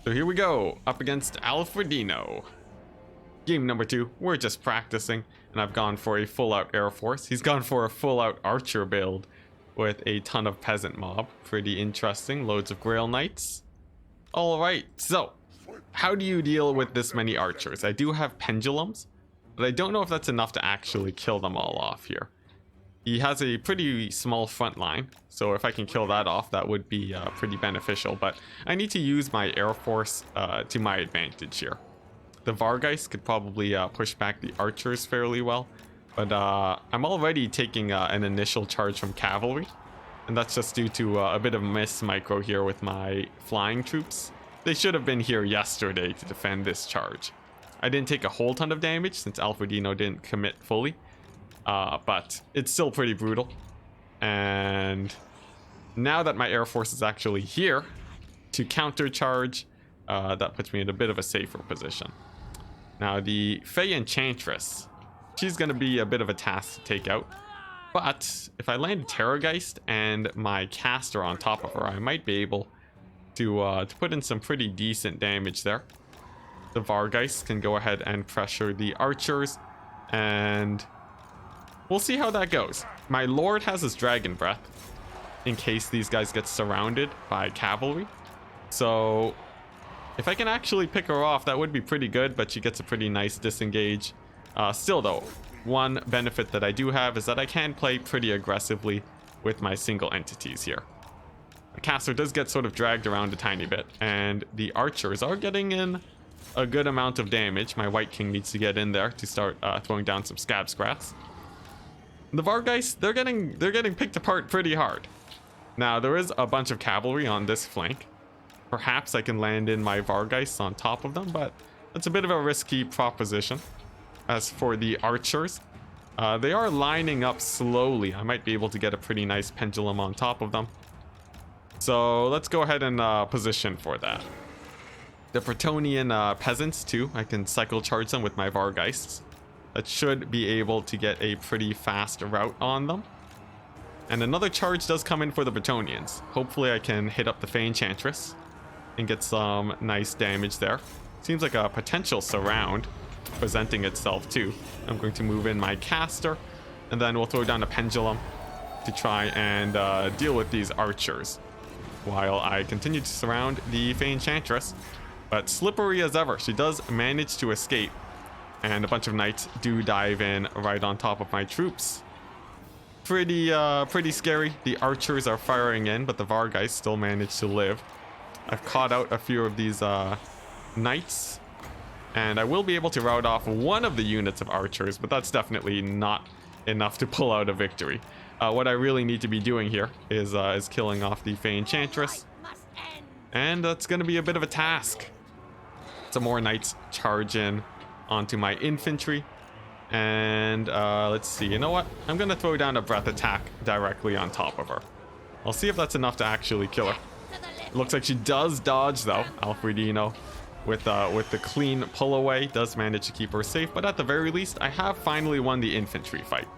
So here we go, up against Alfredino. Game number 2, we're just practicing, and I've gone for a full-out Air Force. He's gone for a full-out Archer build with a ton of Peasant Mob. Pretty interesting, loads of Grail Knights. Alright, so, how do you deal with this many Archers? I do have Pendulums, but I don't know if that's enough to actually kill them all off here. He has a pretty small front line, so if I can kill that off, that would be pretty beneficial. But I need to use my Air Force to my advantage here. The Vargeist could probably push back the Archers fairly well, but I'm already taking an initial charge from Cavalry, and that's just due to a bit of miss micro here with my flying troops. They should have been here yesterday to defend this charge. I didn't take a whole ton of damage since Alfredino didn't commit fully. But it's still pretty brutal. And now that my Air Force is actually here to countercharge, that puts me in a bit of a safer position. Now the Fey Enchantress, she's going to be a bit of a task to take out. But if I land a Terrorgeist and my caster on top of her, I might be able to put in some pretty decent damage there. The Vargeist can go ahead and pressure the Archers, and we'll see how that goes. My Lord has his Dragon Breath in case these guys get surrounded by Cavalry. So if I can actually pick her off, that would be pretty good, but she gets a pretty nice disengage. Still though, one benefit that I do have is that I can play pretty aggressively with my single entities here. The caster does get sort of dragged around a tiny bit, and the Archers are getting in a good amount of damage. My White King needs to get in there to start throwing down some Scab Scrats. The Vargeist, they're getting picked apart pretty hard. Now, there is a bunch of cavalry on this flank. Perhaps I can land in my Vargeists on top of them, but it's a bit of a risky proposition. As for the Archers, they are lining up slowly. I might be able to get a pretty nice pendulum on top of them. So let's go ahead and position for that. The Bretonian peasants too, I can cycle charge them with my Vargeists. That should be able to get a pretty fast route on them. And another charge does come in for the Bretonians. Hopefully I can hit up the Fey Enchantress and get some nice damage there. Seems like a potential surround presenting itself too. I'm going to move in my caster, and then we'll throw down a pendulum to try and deal with these Archers while I continue to surround the Fey Enchantress. But slippery as ever, she does manage to escape. And a bunch of knights do dive in right on top of my troops. Pretty scary. The Archers are firing in, but the Vargeist still manage to live. I've caught out a few of these knights, and I will be able to rout off one of the units of Archers, but that's definitely not enough to pull out a victory. What I really need to be doing here is killing off the Fey Enchantress, and that's going to be a bit of a task. Some more knights charge in onto my infantry, and let's see, you know what, I'm gonna throw down a breath attack directly on top of her. I'll see if that's enough to actually kill her. It looks like she does dodge though. Alfredino with the clean pull away does manage to keep her safe, but at the very least I have finally won the infantry fight.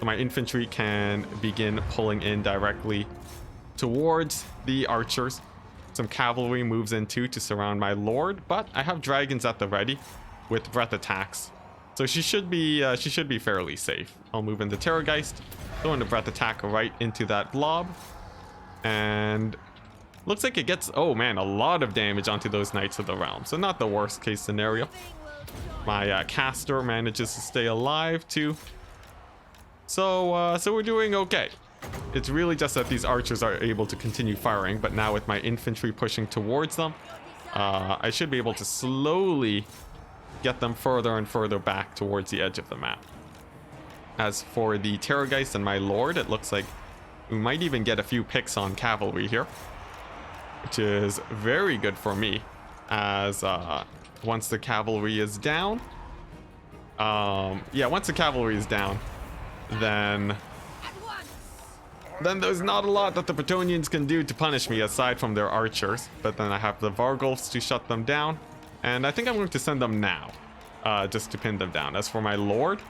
So my infantry can begin pulling in directly towards the Archers. Some cavalry moves in too to surround my Lord, but I have dragons at the ready with breath attacks, so she should be fairly safe. I'll move in the Terrorgeist, throw in the breath attack right into that blob, and looks like it gets, oh man, a lot of damage onto those Knights of the Realm, so not the worst case scenario. My caster manages to stay alive too, so we're doing okay. It's really just that these Archers are able to continue firing, but now with my infantry pushing towards them, I should be able to slowly get them further and further back towards the edge of the map. As for the Terrorgeist and my Lord, it looks like we might even get a few picks on cavalry here, which is very good for me, as once the cavalry is down, once the cavalry is down, then there's not a lot that the Bretonians can do to punish me aside from their Archers, but then I have the Vargolfs to shut them down. And I think I'm going to send them now, just to pin them down. As for my Lord,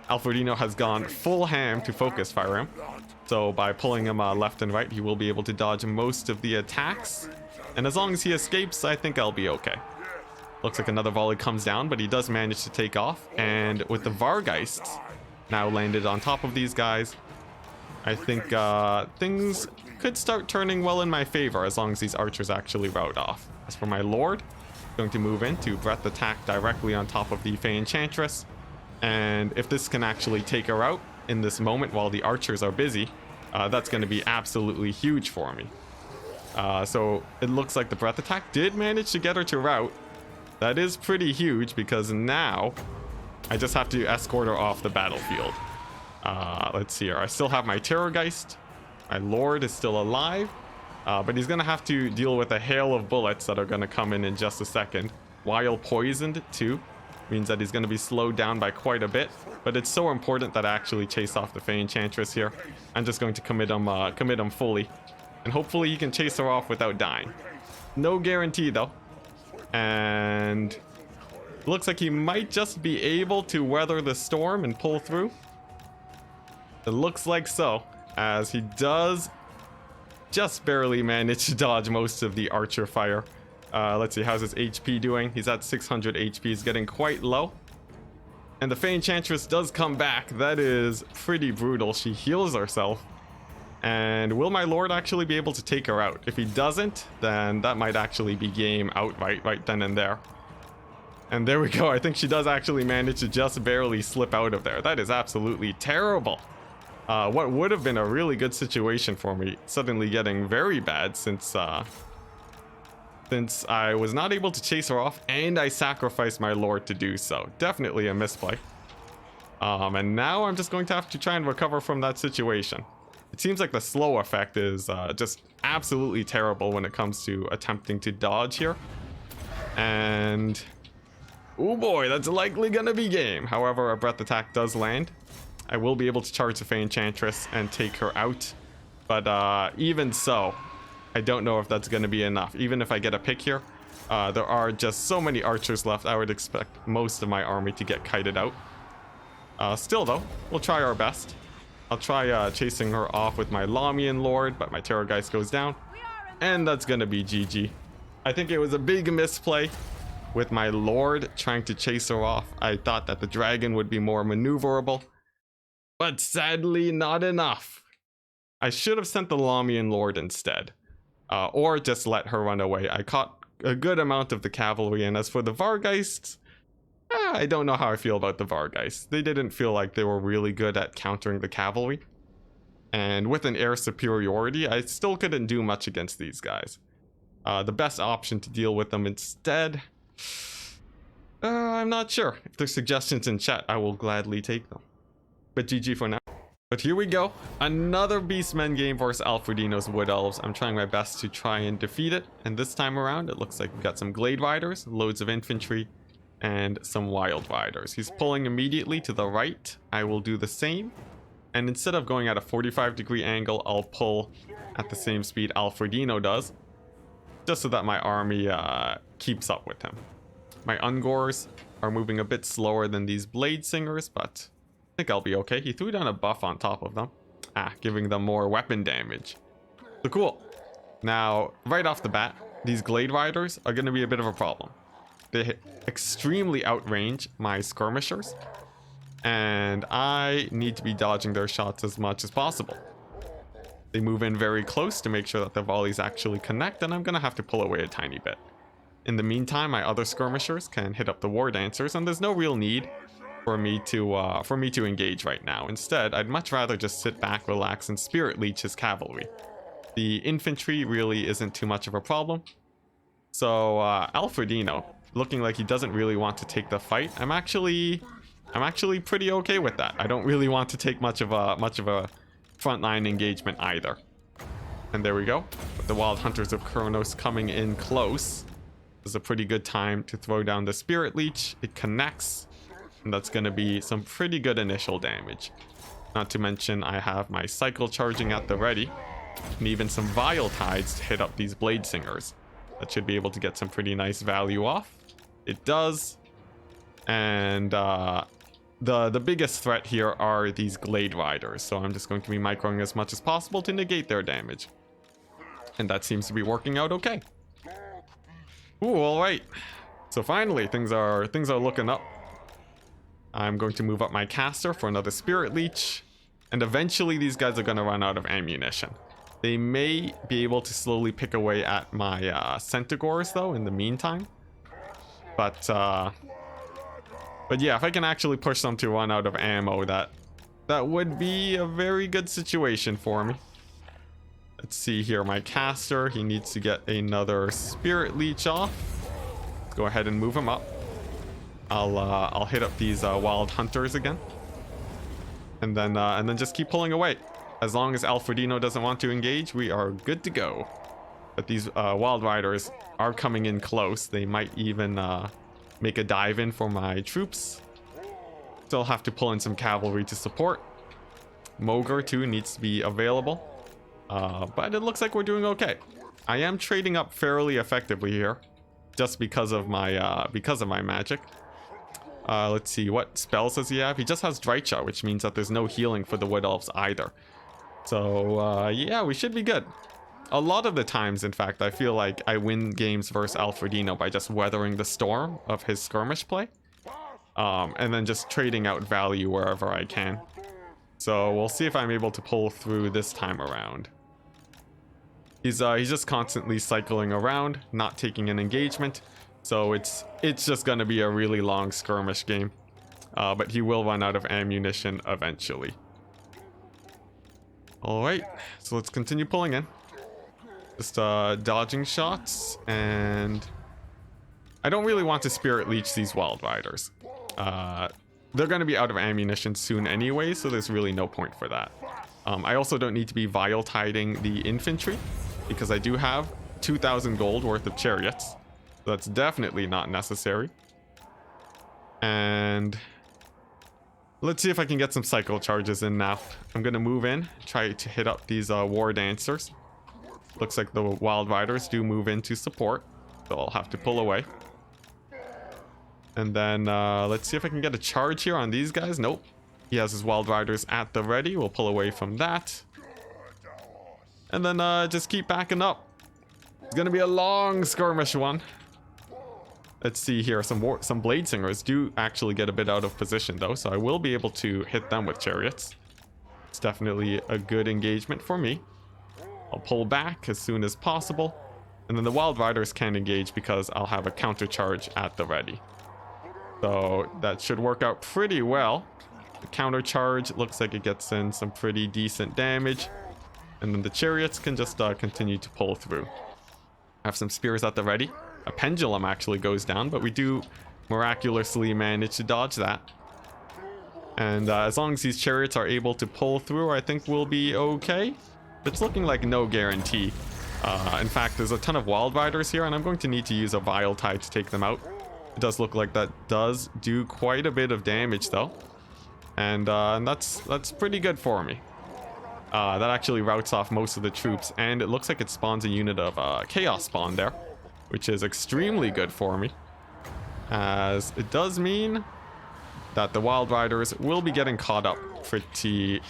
Alfredino has gone full ham to focus fire him. So by pulling him left and right, he will be able to dodge most of the attacks. And as long as he escapes, I think I'll be okay. Looks like another volley comes down, but he does manage to take off. And with the Vargeists now landed on top of these guys, I think things could start turning well in my favor as long as these archers actually rout off. As for my Lord, going to move in to Bret attack directly on top of the Fey Enchantress. And if this can actually take her out in this moment while the archers are busy, that's going to be absolutely huge for me. So it looks like the Bret attack did manage to get her to rout. That is pretty huge because now I just have to escort her off the battlefield. Let's see here. I still have my Terrorgeist. My Lord is still alive, but he's going to have to deal with a hail of bullets that are going to come in just a second. While poisoned too. Means that he's going to be slowed down by quite a bit, but it's so important that I actually chase off the Fey Enchantress here. I'm just going to commit him fully, and hopefully he can chase her off without dying. No guarantee though, and looks like he might just be able to weather the storm and pull through. It looks like so, as he does just barely manage to dodge most of the archer fire. Let's see, how's his HP doing? He's at 600 HP, he's getting quite low. And the Fey Enchantress does come back. That is pretty brutal. She heals herself. And will my Lord actually be able to take her out? If he doesn't, then that might actually be game outright right then and there. And there we go. I think she does actually manage to just barely slip out of there. That is absolutely terrible. What would have been a really good situation for me suddenly getting very bad since I was not able to chase her off and I sacrificed my Lord to do so. Definitely a misplay. And now I'm just going to have to try and recover from that situation. It seems like the slow effect is just absolutely terrible when it comes to attempting to dodge here. And oh boy, that's likely gonna be game. However, a Bret attack does land. I will be able to charge the Fey Enchantress and take her out. But even so, I don't know if that's going to be enough. Even if I get a pick here, there are just so many archers left. I would expect most of my army to get kited out. Still though, we'll try our best. I'll try chasing her off with my Lamian Lord, but my Terrorgeist goes down. And that's going to be GG. I think it was a big misplay with my Lord trying to chase her off. I thought that the dragon would be more maneuverable, but sadly not enough. I should have sent the Lamian Lord instead. Or just let her run away. I caught a good amount of the cavalry, and as for the Vargeists, I don't know how I feel about the Vargeists. They didn't feel like they were really good at countering the cavalry. And with an air superiority, I still couldn't do much against these guys. The best option to deal with them instead, I'm not sure. If there's suggestions in chat, I will gladly take them. But GG for now. But here we go, another Beastmen game versus Alfredino's Wood Elves. I'm trying my best to try and defeat it, and this time around it looks like we've got some Glade Riders, loads of infantry, and some Wild Riders. He's pulling immediately to the right. I will do the same, and instead of going at a 45-degree angle, I'll pull at the same speed Alfredino does, just so that my army keeps up with him. My Ungors are moving a bit slower than these Blade Singers, but I think I'll be okay. He threw down a buff on top of them, giving them more weapon damage. So cool. Now, right off the bat, these Glade Riders are going to be a bit of a problem. They extremely outrange my skirmishers, and I need to be dodging their shots as much as possible. They move in very close to make sure that the volleys actually connect, and I'm going to have to pull away a tiny bit. In the meantime, my other skirmishers can hit up the War Dancers, and there's no real need for me to engage right now. Instead, I'd much rather just sit back, relax, and Spirit Leech his cavalry. The infantry really isn't too much of a problem. So Alfredino, looking like he doesn't really want to take the fight. I'm actually pretty okay with that. I don't really want to take much of a frontline engagement either. And there we go. With the Wild Hunters of Kronos coming in close, this is a pretty good time to throw down the Spirit Leech. It connects. And that's going to be some pretty good initial damage. Not to mention I have my Cycle charging at the ready. And even some Vile Tides to hit up these Blade Singers. That should be able to get some pretty nice value off. It does. And the biggest threat here are these Glade Riders, so I'm just going to be microing as much as possible to negate their damage. And that seems to be working out okay. Ooh, alright. So finally, things are looking up. I'm going to move up my caster for another Spirit Leech. And eventually these guys are going to run out of ammunition. They may be able to slowly pick away at my Centaurs though in the meantime. But yeah, if I can actually push them to run out of ammo, that would be a very good situation for me. Let's see here, my caster, he needs to get another Spirit Leech off. Let's go ahead and move him up. I'll hit up these Wild Hunters again. And then just keep pulling away. As long as Alfredino doesn't want to engage, we are good to go. But these Wild Riders are coming in close. They might even make a dive in for my troops. Still have to pull in some cavalry to support. Mogre too needs to be available. But it looks like we're doing okay. I am trading up fairly effectively here, just because of my magic. Let's see, what spells does he have? He just has Drycha, which means that there's no healing for the Wood Elves either. So, yeah, we should be good. A lot of the times, in fact, I feel like I win games versus Alfredino by just weathering the storm of his skirmish play. And then just trading out value wherever I can. So, we'll see if I'm able to pull through this time around. He's just constantly cycling around, not taking an engagement. So it's just going to be a really long skirmish game. But he will run out of ammunition eventually. Alright, so let's continue pulling in. Just dodging shots, and I don't really want to Spirit Leech these Wild Riders. They're going to be out of ammunition soon anyway, so there's really no point for that. I also don't need to be Vile Tiding the infantry, because I do have 2,000 gold worth of chariots. So that's definitely not necessary. And let's see if I can get some cycle charges in now. I'm going to move in, try to hit up these War Dancers. Looks like the Wild Riders do move in to support, so I'll have to pull away. And then let's see if I can get a charge here on these guys. Nope. He has his Wild Riders at the ready. We'll pull away from that. And then just keep backing up. It's going to be a long skirmish one. Let's see here. Some Blade Singers do actually get a bit out of position though, so I will be able to hit them with chariots. It's definitely a good engagement for me. I'll pull back as soon as possible. And then the Wild Riders can engage because I'll have a counter charge at the ready. So that should work out pretty well. The counter charge looks like it gets in some pretty decent damage. And then the chariots can just continue to pull through. Have some spears at the ready. A pendulum actually goes down, but we do miraculously manage to dodge that. And as long as these chariots are able to pull through, I think we'll be okay. It's looking like no guarantee. In fact, there's a ton of Wild Riders here, and I'm going to need to use a Vile Tide to take them out. It does look like that does do quite a bit of damage, though. And that's pretty good for me. That actually routes off most of the troops, and it looks like it spawns a unit of Chaos Spawn there, which is extremely good for me, as it does mean that the Wild Riders will be getting caught up pretty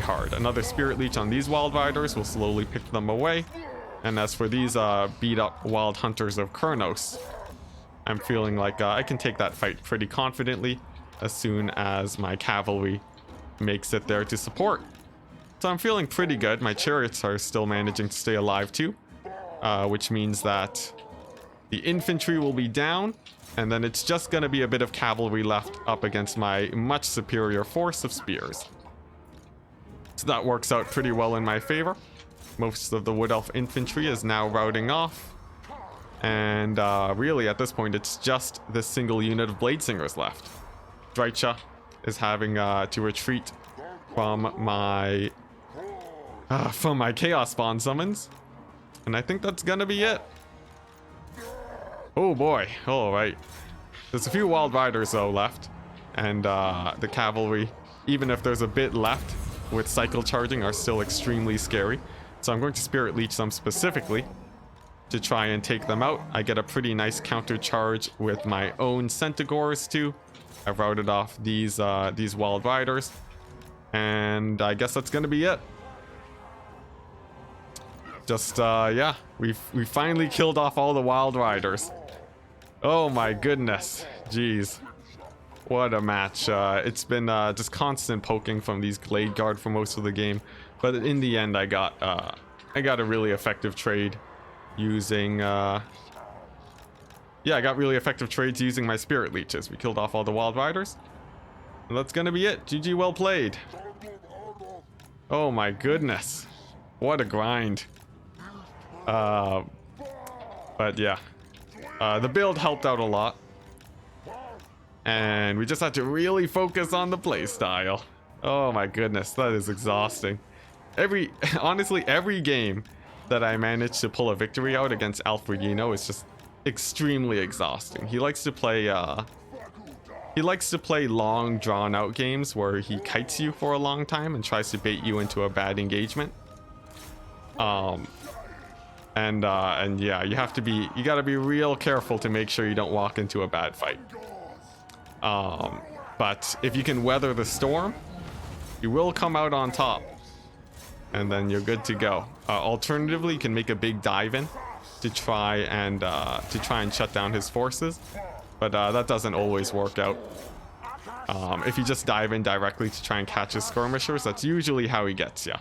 hard. Another Spirit Leech on these Wild Riders will slowly pick them away, and as for these beat up Wild Hunters of Kurnos, I'm feeling like I can take that fight pretty confidently as soon as my cavalry makes it there to support. So I'm feeling pretty good. My chariots are still managing to stay alive too, which means that the infantry will be down, and then it's just going to be a bit of cavalry left up against my much superior force of spears. So that works out pretty well in my favor. Most of the Wood Elf infantry is now routing off, and really at this point it's just this single unit of Blade Singers left. Drycha is having to retreat from my Chaos Spawn summons, and I think that's gonna be it. Oh boy, alright. There's a few Wild Riders though left, and the cavalry, even if there's a bit left with cycle charging, are still extremely scary. So I'm going to Spirit Leech them specifically, to try and take them out. I get a pretty nice counter charge with my own Centaurs too. I've routed off these Wild Riders, and I guess that's gonna be it. Just yeah, we finally killed off all the Wild Riders. Oh my goodness, jeez, what a match. It's been just constant poking from these Glade Guard for most of the game, but in the end I got a really effective trade using yeah, I got really effective trades using my Spirit Leeches. We killed off all the Wild Riders, and that's gonna be it. GG, well played. Oh my goodness, what a grind. But yeah, the build helped out a lot, and we just had to really focus on the playstyle. Oh my goodness, that is exhausting. Honestly, every game that I managed to pull a victory out against Alfredino is just extremely exhausting. He likes to play long, drawn-out games where he kites you for a long time and tries to bait you into a bad engagement. And yeah, you gotta be real careful to make sure you don't walk into a bad fight. But if you can weather the storm, you will come out on top, and then you're good to go. Alternatively, you can make a big dive in to try and shut down his forces, but that doesn't always work out. If you just dive in directly to try and catch his skirmishers, that's usually how he gets you.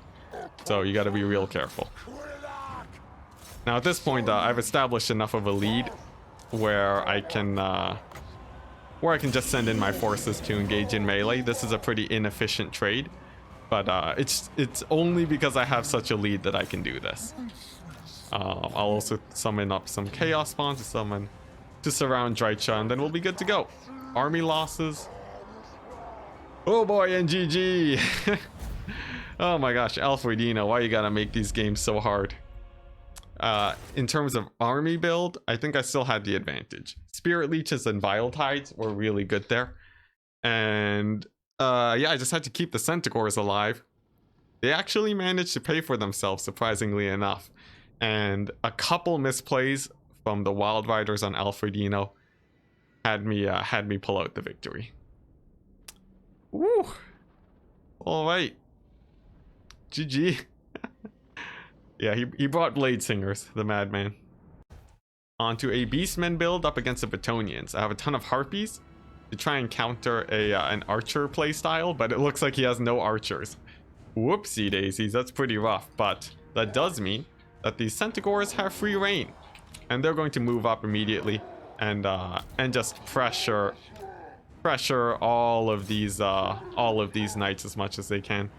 So you gotta be real careful. Now at this point, I've established enough of a lead where I can just send in my forces to engage in melee. This is a pretty inefficient trade, but it's only because I have such a lead that I can do this. I'll also summon up some chaos spawns to surround Drycha, and then we'll be good to go. Army losses. Oh boy, and GG. Oh my gosh, Alfredino, why you gotta make these games so hard? In terms of army build, I think I still had the advantage. Spirit Leeches and Vile Tides were really good there. And yeah, I just had to keep the Centaurs alive. They actually managed to pay for themselves, surprisingly enough. And a couple misplays from the Wild Riders on Alfredino had me pull out the victory. Woo! All right. GG. Yeah, he brought Blade Singers, the madman. Onto a Beastman build up against the Bretonians. I have a ton of Harpies to try and counter an Archer playstyle, but it looks like he has no Archers. Whoopsie daisies, that's pretty rough, but that does mean that these Centaurs have free reign, and they're going to move up immediately and just pressure all of these knights as much as they can.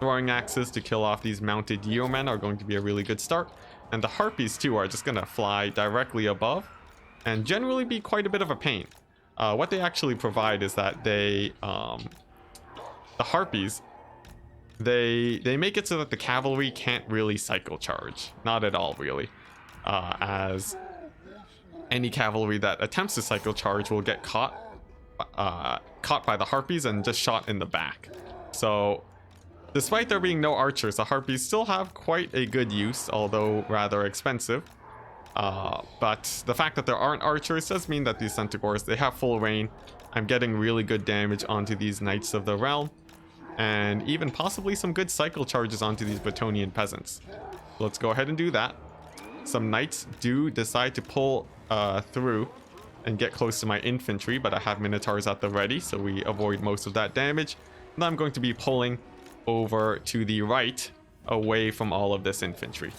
Throwing axes to kill off these mounted yeomen are going to be a really good start, and the Harpies too are just gonna fly directly above and generally be quite a bit of a pain. What they actually provide is that the Harpies, they make it so that the cavalry can't really cycle charge, not at all really, as any cavalry that attempts to cycle charge will get caught by the Harpies and just shot in the back. So despite there being no archers, the Harpies still have quite a good use, although rather expensive. But the fact that there aren't archers does mean that these Centaurs, they have full reign. I'm getting really good damage onto these Knights of the Realm, and even possibly some good cycle charges onto these Bretonian peasants. Let's go ahead and do that. Some Knights do decide to pull through and get close to my infantry, but I have Minotaurs at the ready, so we avoid most of that damage. And I'm going to be pulling over to the right, away from all of this infantry.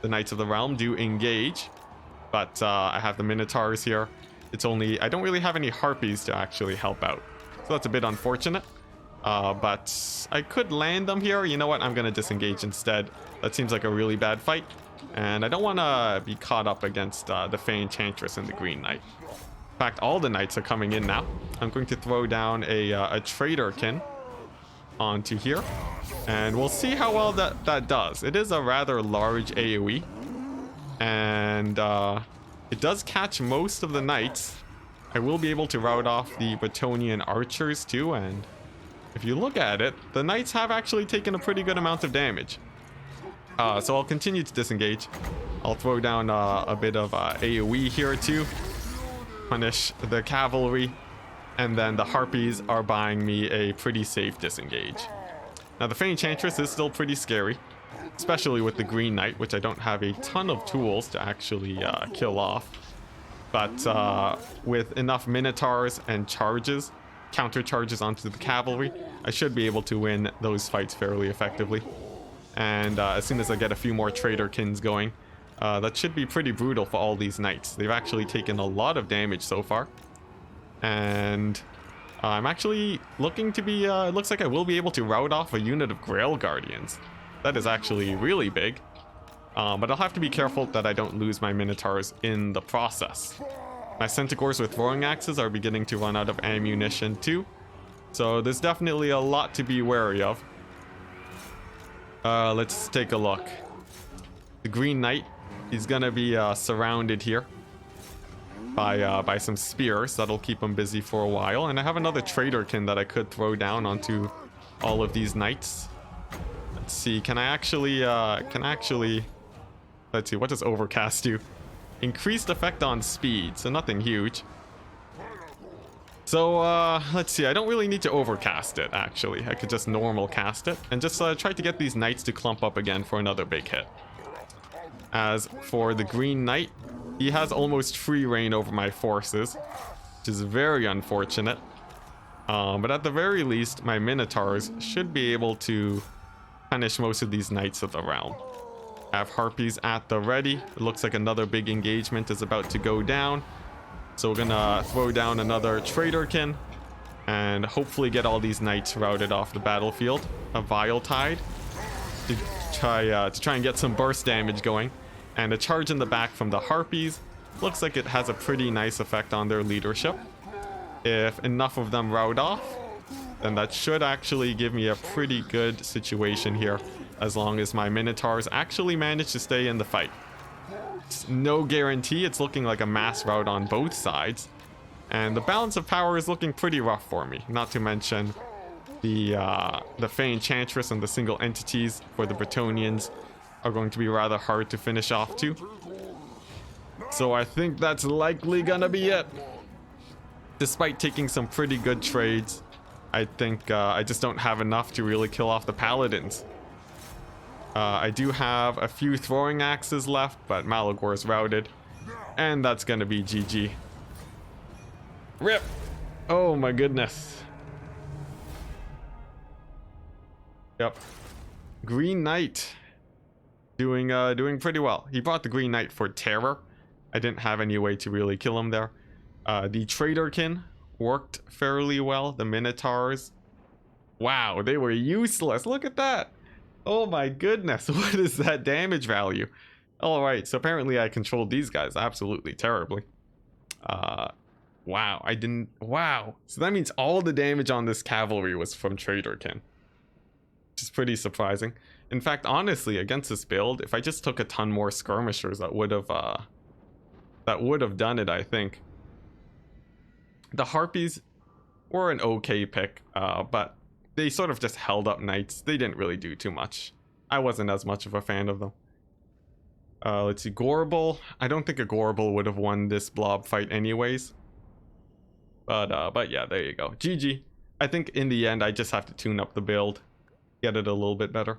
The Knights of the Realm do engage, but I have the Minotaurs here. I don't really have any Harpies to actually help out, so that's a bit unfortunate. But I could land them here. You know what? I'm gonna disengage instead. That seems like a really bad fight, and I don't want to be caught up against the Fey Enchantress and the Green Knight. In fact, all the Knights are coming in now. I'm going to throw down a Traderkin onto here, and we'll see how well that does. It is a rather large AoE, and it does catch most of the Knights. I will be able to rout off the Bretonian archers too, and if you look at it, the Knights have actually taken a pretty good amount of damage. So I'll continue to disengage. I'll throw down a bit of AoE here too. Punish the cavalry. And then the Harpies are buying me a pretty safe disengage. Now the Fey Enchantress is still pretty scary, especially with the Green Knight, which I don't have a ton of tools to actually kill off. But with enough Minotaurs and charges, counter charges onto the cavalry, I should be able to win those fights fairly effectively. And as soon as I get a few more Traderkins going, that should be pretty brutal for all these knights. They've actually taken a lot of damage so far. And I'm actually looking to be, it looks like I will be able to rout off a unit of Grail Guardians. That is actually really big. But I'll have to be careful that I don't lose my Minotaurs in the process. My Centaurs with throwing axes are beginning to run out of ammunition too. So there's definitely a lot to be wary of. Let's take a look. The Green Knight, he's gonna be surrounded here by some spears. That'll keep him busy for a while. And I have another Traderkin that I could throw down onto all of these knights. Let's see, can I actually, let's see, what does Overcast do? Increased effect on speed, so nothing huge. So, let's see, I don't really need to Overcast it, actually. I could just normal cast it, and just try to get these knights to clump up again for another big hit. As for the Green Knight, he has almost free reign over my forces, which is very unfortunate. But at the very least, my Minotaurs should be able to punish most of these knights of the realm. I have Harpies at the ready. It looks like another big engagement is about to go down. So we're gonna throw down another Traderkin and hopefully get all these knights routed off the battlefield. A Vile Tide to try and get some burst damage going. And a charge in the back from the Harpies. Looks like it has a pretty nice effect on their leadership. If enough of them rout off, then that should actually give me a pretty good situation here, as long as my Minotaurs actually manage to stay in the fight. It's no guarantee. It's looking like a mass rout on both sides, and the balance of power is looking pretty rough for me. Not to mention the Fey Enchantress and the single entities for the Bretonians are going to be rather hard to finish off too. So I think that's likely gonna be it. Despite taking some pretty good trades, I think I just don't have enough to really kill off the Paladins. I do have a few throwing axes left, but Malagor is routed. And that's gonna be GG. RIP! Oh my goodness. Yep. Green Knight. Doing pretty well. He brought the Green Knight for terror. I didn't have any way to really kill him there. The Traderkin worked fairly well. The Minotaurs, wow, they were useless. Look at that. Oh my goodness, what is that damage value? All right, so apparently I controlled these guys absolutely terribly. Wow, I didn't. Wow, so that means all the damage on this cavalry was from Traderkin, which is pretty surprising. In fact, honestly, against this build, if I just took a ton more skirmishers, that would have done it, I think. The Harpies were an okay pick, but they sort of just held up knights. They didn't really do too much. I wasn't as much of a fan of them. Let's see, Gorbel. I don't think a Gorbel would have won this blob fight anyways. But yeah, there you go. GG. I think in the end, I just have to tune up the build, get it a little bit better.